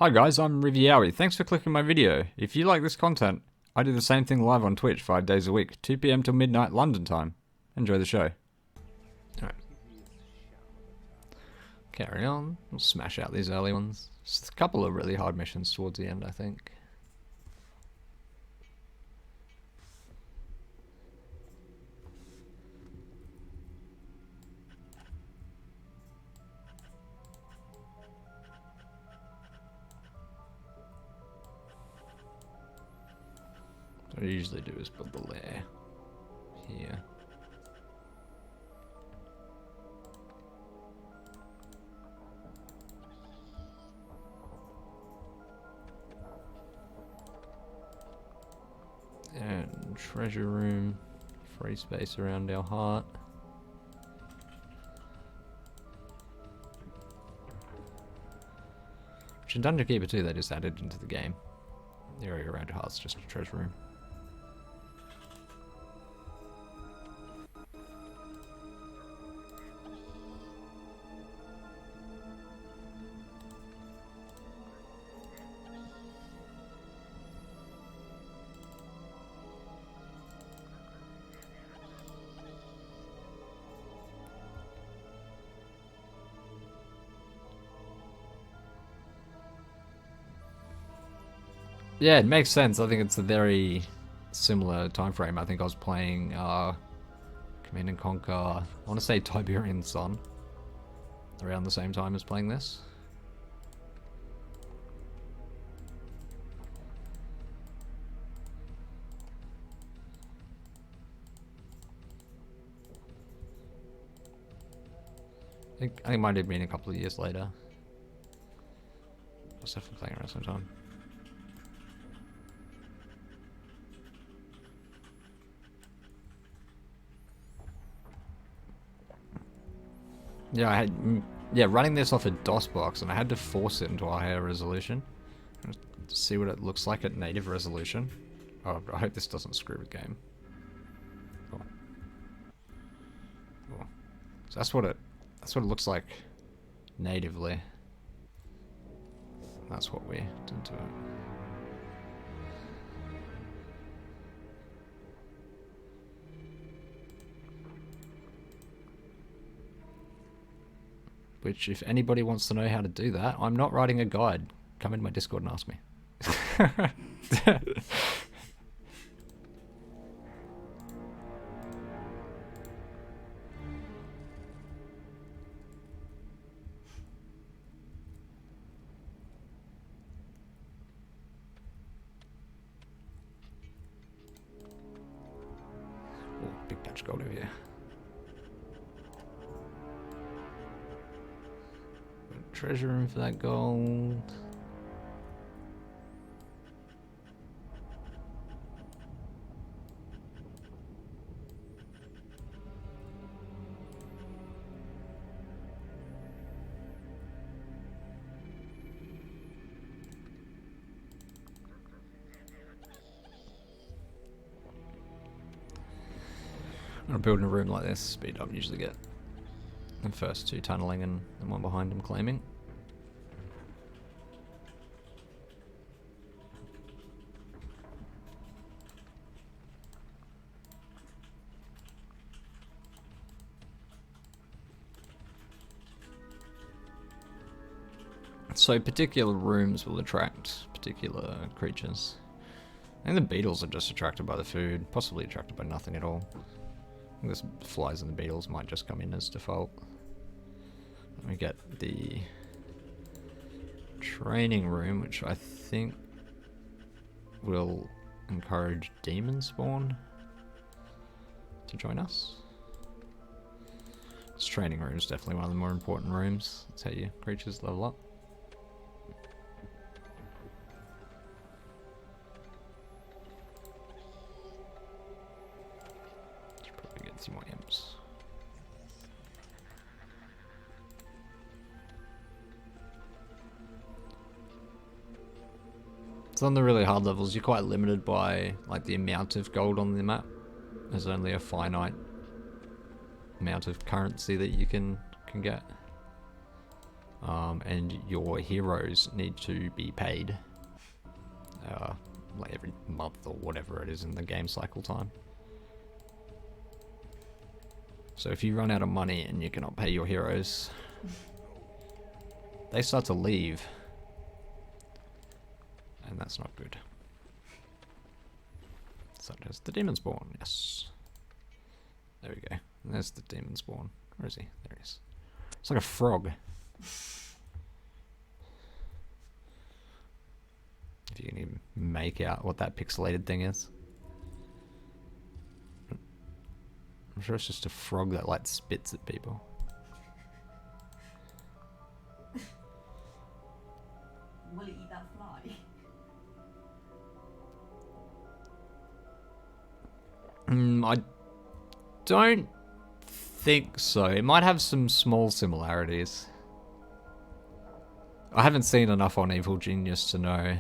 Hi guys, I'm Riviowie. Thanks for clicking my video. If you like this content, I do the same thing live on Twitch 5 days a week, 2 PM till midnight London time. Enjoy the show. Alright. Carry on. We'll smash out these early ones. Just a couple of really hard missions towards the end, I think. What I usually do is build the lair here. And treasure room, free space around our heart. Which in Dungeon Keeper 2 they just added into the game. The area around your heart's just a treasure room. Yeah, it makes sense. I think it's a very similar time frame. I think I was playing Command and Conquer, I want to say Tiberian Sun, around the same time as playing this. I think it might have been a couple of years later. I was definitely playing around the same time. Yeah, running this off a DOSBox, and I had to force it into a higher resolution. To see what it looks like at native resolution. Oh, I hope this doesn't screw the game. Oh. Oh. So that's what it looks like natively. That's what we did to it. Which, if anybody wants to know how to do that, I'm not writing a guide. Come into my Discord and ask me. Oh, big patch of gold over here. Treasure room for that gold. I'm building a room like this, speed up usually get the first two tunneling and one behind him claiming. So particular rooms will attract particular creatures. I think the beetles are just attracted by the food, possibly attracted by nothing at all. I think the flies and the beetles might just come in as default. Let me get the training room, which I think will encourage demon spawn to join us. This training room is definitely one of the more important rooms. That's how your creatures level up. Should probably get some more imps. So on the really hard levels, you're quite limited by like the amount of gold on the map. There's only a finite amount of currency that you can get. and your heroes need to be paid like every month or whatever it is in the game cycle time. So if you run out of money and you cannot pay your heroes, they start to leave, and that's not good. Such as the demon spawn, yes. There we go. There's the demon spawn. Where is he? There he is. It's like a frog. If you can even make out what that pixelated thing is. I'm sure it's just a frog that like spits at people. Will it eat that fly? I don't think so. It might have some small similarities. I haven't seen enough on Evil Genius to know.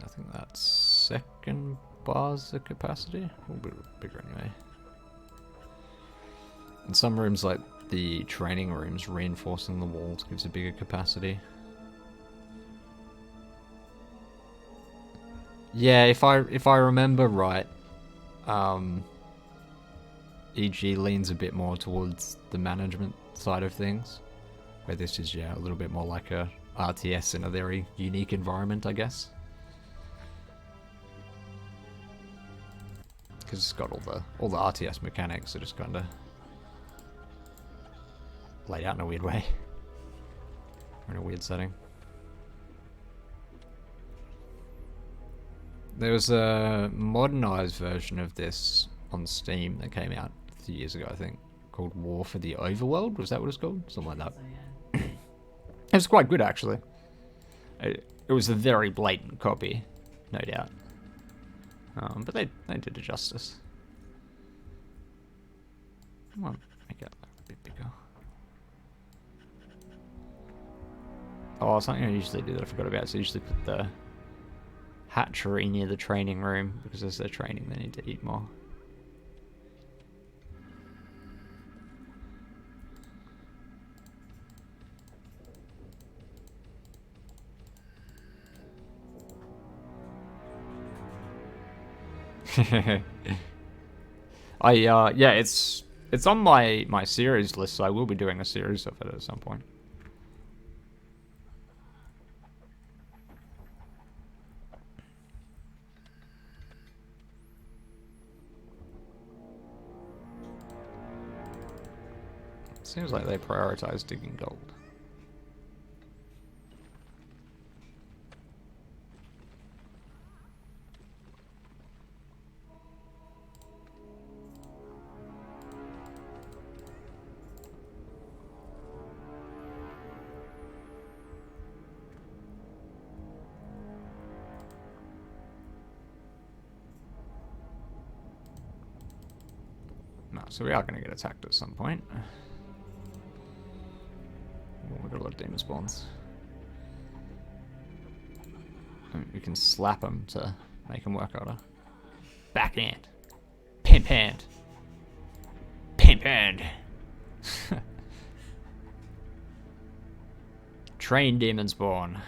I think that's second bar's the capacity. A little bit bigger anyway. In some rooms, like the training rooms, reinforcing the walls gives a bigger capacity. Yeah, if I remember right, EG leans a bit more towards the management side of things, where this is a little bit more like a RTS in a very unique environment, I guess. Because it's got all the RTS mechanics are just kind of laid out in a weird way, or in a weird setting. There was a modernized version of this on Steam that came out a few years ago, I think, called War for the Overworld. Was that what it's called? Something like that. So, yeah. It was quite good, actually. It was a very blatant copy, no doubt. But they did it justice. Come on, make it a bit bigger. Oh, something I usually do that I forgot about is I usually put the hatchery near the training room, because as they're training they need to eat more. Yeah, it's on my series list, so I will be doing a series of it at some point. Seems like they prioritize digging gold. No, so we are going to get attacked at some point. Oh, we've got a lot of demon spawns. We can slap them to make them work harder. Backhand. Pimp hand. Pimp hand. Train demon spawn.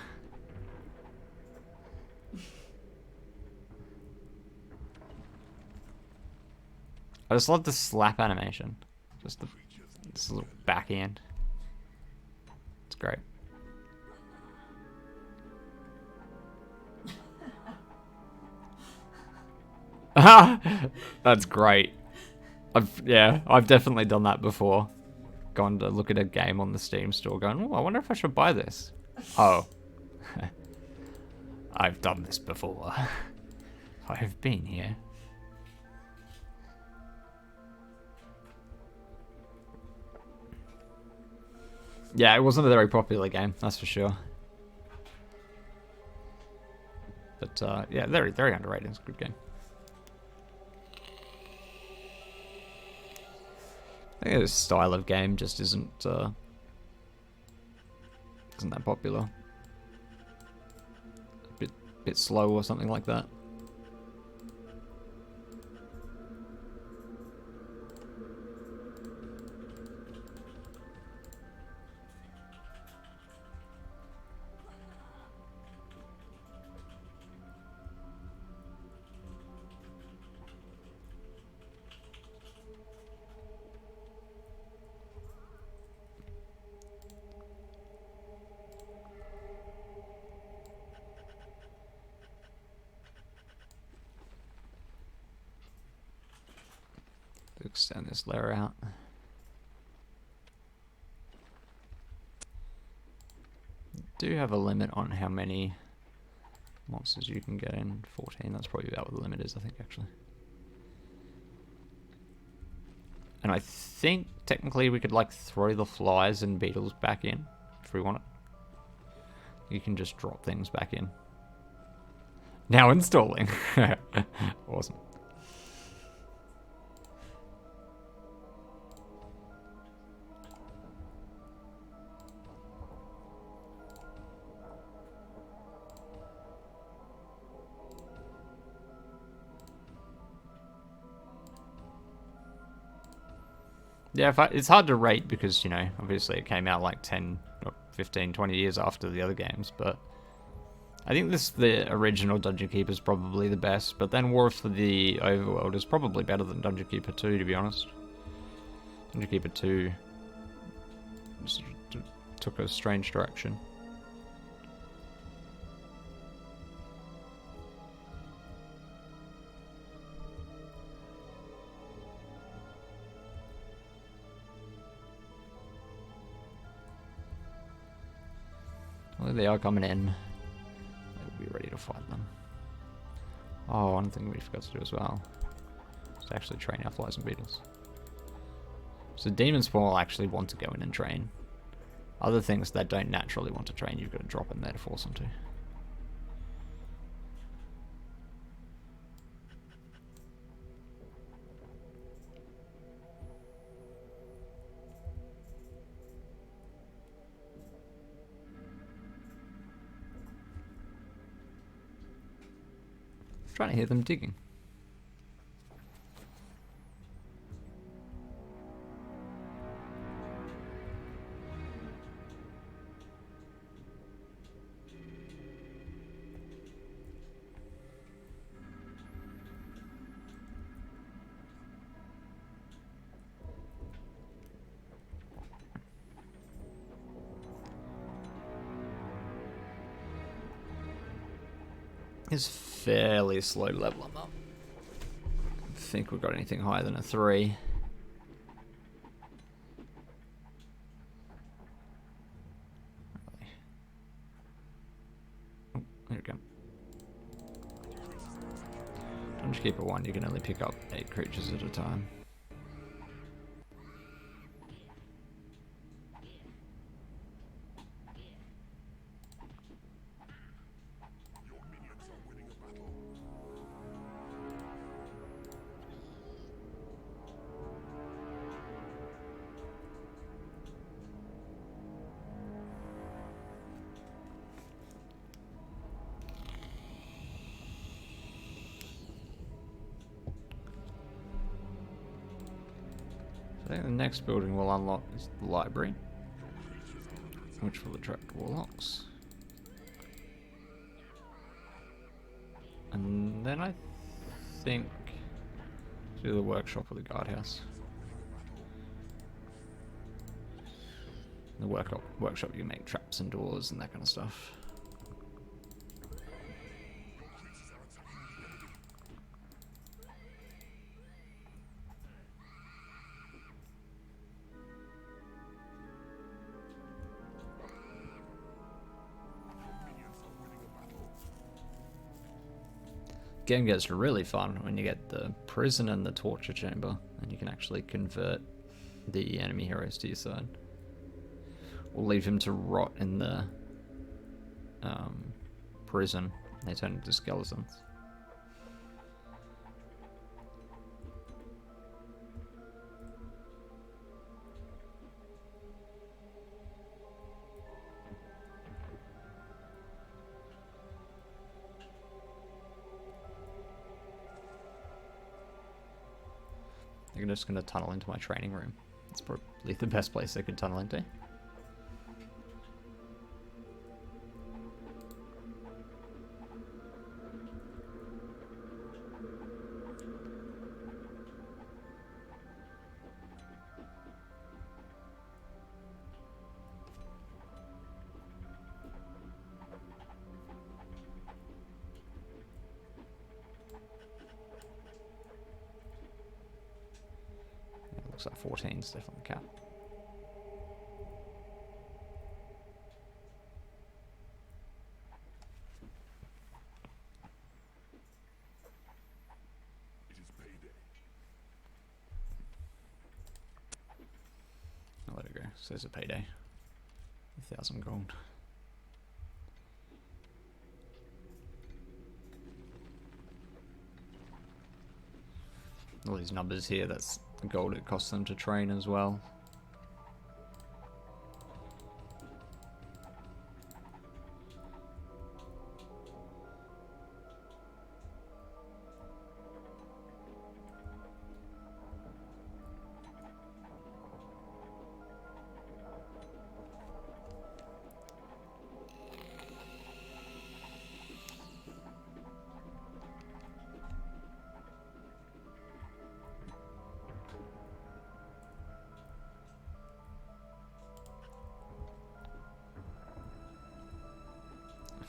I just love the slap animation. Just this little backhand. It's great. That's great. I've definitely done that before. Gone to look at a game on the Steam store going, oh, I wonder if I should buy this. Oh. I've done this before. I've been here. Yeah, it wasn't a very popular game, that's for sure. But yeah, very, very underrated. It's a good game. I think this style of game just isn't that popular. Bit bit slow or something like that. To extend this layer out. Do have a limit on how many monsters you can get in. 14, that's probably about what the limit is, I think, actually. And I think, technically, we could, like, throw the flies and beetles back in, if we want it. You can just drop things back in. Now installing. Awesome. Yeah, it's hard to rate because, you know, obviously it came out like 10, or 15, 20 years after the other games, but I think the original Dungeon Keeper is probably the best, but then War for the Overworld is probably better than Dungeon Keeper 2, to be honest. Dungeon Keeper 2 took a strange direction. Well, they are coming in. They'll be ready to fight them. Oh, one thing we forgot to do as well is to actually train our flies and beetles. So demon spawn will actually want to go in and train. Other things that don't naturally want to train, you've got to drop in there to force them to. Trying to hear them digging. It's fairly slow to level them up. I think we've got anything higher than a 3. Oh, there we go. Dungeon Keeper 1, you can only pick up 8 creatures at a time. I think the next building we'll unlock is the library, which will attract warlocks. And then I think do the workshop or the guardhouse. In the workshop you make traps and doors and that kind of stuff. Game gets really fun when you get the prison and the torture chamber, and you can actually convert the enemy heroes to your side, or leave him to rot in the prison. They turn into skeletons. They're just gonna tunnel into my training room. It's probably the best place they could tunnel into. Looks like 14 is definitely the cap. I'll let it go. So there's a payday. 1,000 gold. All these numbers here, that's the gold it costs them to train as well.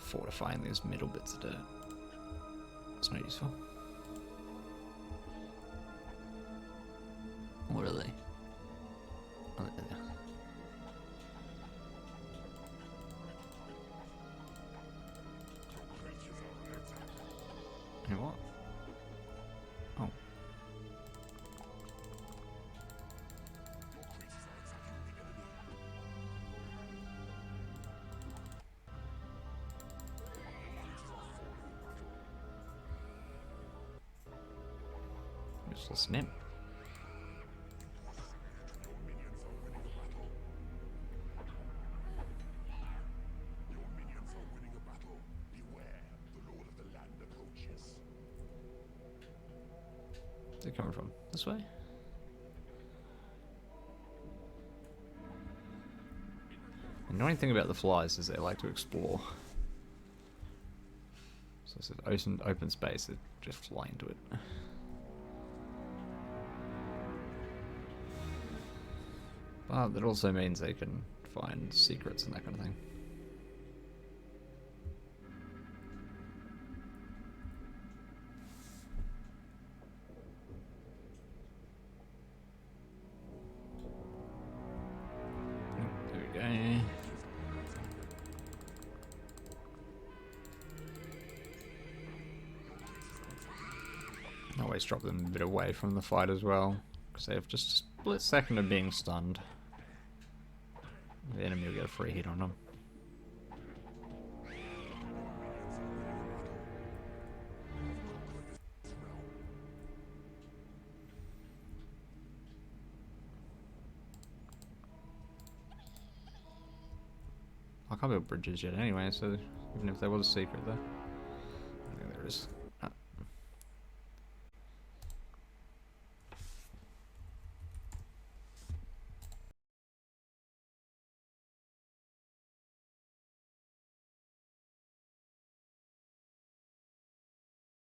Fortifying these middle bits of dirt. It's not useful. What are they? Oh, they're there. You know what? Oh. Just listen in. Where's it coming from? This way? The annoying thing about the flies is they like to explore. So it's an open space, they just fly into it. But that also means they can find secrets and that kind of thing. There we go. Always drop them a bit away from the fight as well, because they have just a split second of being stunned. The enemy will get a free hit on them. I can't build bridges yet anyway, so even if there was a secret there, I don't think there is.